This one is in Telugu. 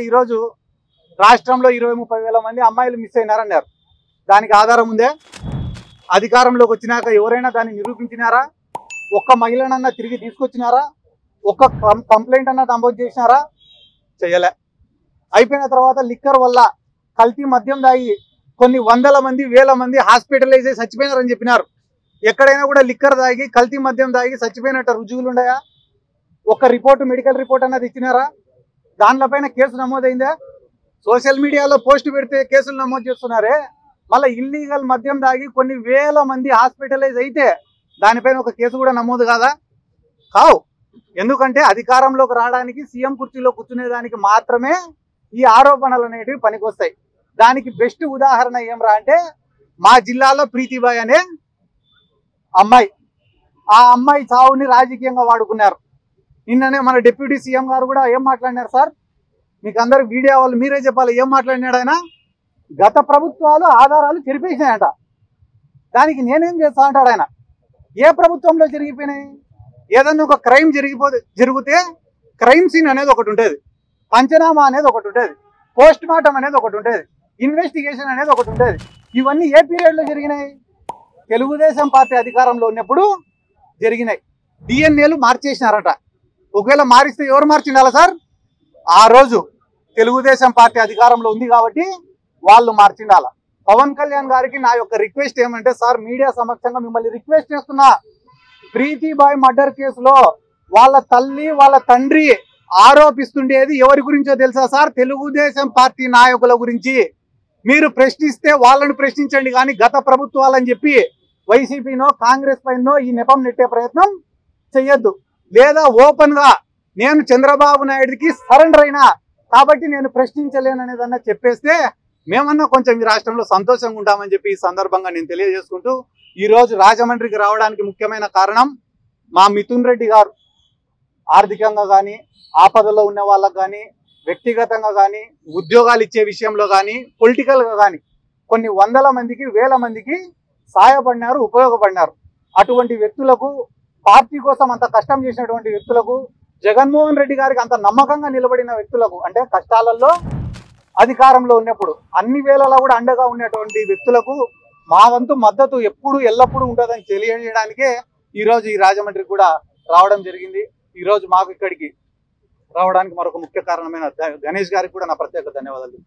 ఈరోజు రాష్ట్రంలో 20-30 వేల మంది అమ్మాయిలు మిస్ అయినారన్నారు. దానికి ఆధారం ఉందే? అధికారంలోకి వచ్చినాక ఎవరైనా దాన్ని నిరూపించినారా? ఒక్క మహిళనన్నా తిరిగి తీసుకొచ్చినారా? ఒక్క కంప్లైంట్ అన్నా నమోదు చేసినారా? చేయలే. అయిపోయిన తర్వాత లిక్కర్ వల్ల కల్తీ మద్యం దాగి కొన్ని వందల మంది వేల మంది హాస్పిటలైజ్ అయి చచ్చిపోయినారని చెప్పినారు. ఎక్కడైనా కూడా లిక్కర్ దాగి కల్తీ మద్యం దాగి చచ్చిపోయినట్టు రుజువులు ఉన్నాయా? ఒక రిపోర్టు, మెడికల్ రిపోర్ట్ అన్నది ఇచ్చినారా? దానిపైన కేసు నమోదైందా? సోషల్ మీడియాలో పోస్ట్ పెడితే కేసులు నమోదు చేస్తున్నారే. మళ్ళీ ఇల్లీగల్ మద్యం దాగి కొన్ని వేల మంది హాస్పిటలైజ్ అయితే దానిపైన ఒక కేసు కూడా నమోదు కాదా? కావు. ఎందుకంటే అధికారంలోకి రావడానికి, సీఎం కుర్చీలో కూర్చునేదానికి మాత్రమే ఈ ఆరోపణలు అనేటివి పనికొస్తాయి. దానికి బెస్ట్ ఉదాహరణ ఏమరా అంటే మా జిల్లాలో ప్రీతిబాయ్ అనే అమ్మాయి, ఆ అమ్మాయి చావుని రాజకీయంగా వాడుకున్నారు. నిన్ననే మన డిప్యూటీ సీఎం గారు కూడా ఏం మాట్లాడినారు సార్? మీకు అందరు మీడియా వాళ్ళు మీరే చెప్పాలి. ఏం మాట్లాడినాడు ఆయన? గత ప్రభుత్వాలు ఆధారాలు చెరిపేసినాయంట. దానికి నేనేం చేస్తా అంటాడు ఆయన. ఏ ప్రభుత్వంలో జరిగిపోయినాయి? ఏదన్నా ఒక క్రైమ్ జరిగితే క్రైమ్ సీన్ అనేది ఒకటి ఉంటుంది, పంచనామా అనేది ఒకటి ఉంటుంది, పోస్ట్ మార్టం అనేది ఒకటి ఉంటుంది, ఇన్వెస్టిగేషన్ అనేది ఒకటి ఉంటుంది. ఇవన్నీ ఏ పీరియడ్లో జరిగినాయి? తెలుగుదేశం పార్టీ అధికారంలో ఉన్నప్పుడు జరిగినాయి. డిఎన్ఏలు మార్చేసినారట. ఒకవేళ మారిస్తే ఎవరు మార్చిండాలా సార్? ఆ రోజు తెలుగుదేశం పార్టీ అధికారంలో ఉంది కాబట్టి వాళ్ళు మార్చిండాల. పవన్ కళ్యాణ్ గారికి నా యొక్క రిక్వెస్ట్ ఏమంటే, సార్ మీడియా సమక్షంగా మిమ్మల్ని రిక్వెస్ట్ చేస్తున్నా, ప్రీతిబాయ్ మర్డర్ కేసులో వాళ్ళ తల్లి వాళ్ళ తండ్రి ఆరోపిస్తుండేది ఎవరి గురించో తెలుసా సార్? తెలుగుదేశం పార్టీ నాయకుల గురించి. మీరు ప్రశ్నిస్తే వాళ్ళని ప్రశ్నించండి, కానీ గత ప్రభుత్వాలని చెప్పి వైసీపీనో కాంగ్రెస్ పైనో ఈ నెపం నెట్టే ప్రయత్నం చెయ్యొద్దు. లేదా ఓపెన్ గా నేను చంద్రబాబు నాయుడికి సరెండర్ అయినా కాబట్టి నేను ప్రశ్నించలేననేదన్నా చెప్పేస్తే మేమన్నా కొంచెం ఈ రాష్ట్రంలో సంతోషంగా ఉంటామని చెప్పి ఈ సందర్భంగా నేను తెలియజేసుకుంటూ, ఈరోజు రాజమండ్రికి రావడానికి ముఖ్యమైన కారణం మా మిథున్ రెడ్డి గారు ఆర్థికంగా కానీ, ఆపదలో ఉన్న వాళ్ళకు కానీ, వ్యక్తిగతంగా కానీ, ఉద్యోగాలు ఇచ్చే విషయంలో కానీ, పొలిటికల్గా కానీ కొన్ని వందల మందికి వేల మందికి సహాయపడినారు, ఉపయోగపడినారు. అటువంటి వ్యక్తులకు, పార్టీ కోసం అంత కష్టం చేసినటువంటి వ్యక్తులకు, జగన్మోహన్ రెడ్డి గారికి అంత నమ్మకంగా నిలబడిన వ్యక్తులకు, అంటే కష్టాలలో అధికారంలో ఉన్నప్పుడు అన్ని వేళలా కూడా అండగా ఉన్నటువంటి వ్యక్తులకు మా వంతు మద్దతు ఎప్పుడు ఎల్లప్పుడూ ఉంటుందని తెలియజేయడానికే ఈరోజు ఈ రాజమండ్రికి కూడా రావడం జరిగింది. ఈరోజు మాకు ఇక్కడికి రావడానికి మరొక ముఖ్య కారణమైన గణేష్ గారికి కూడా నా ప్రత్యేక ధన్యవాదాలు.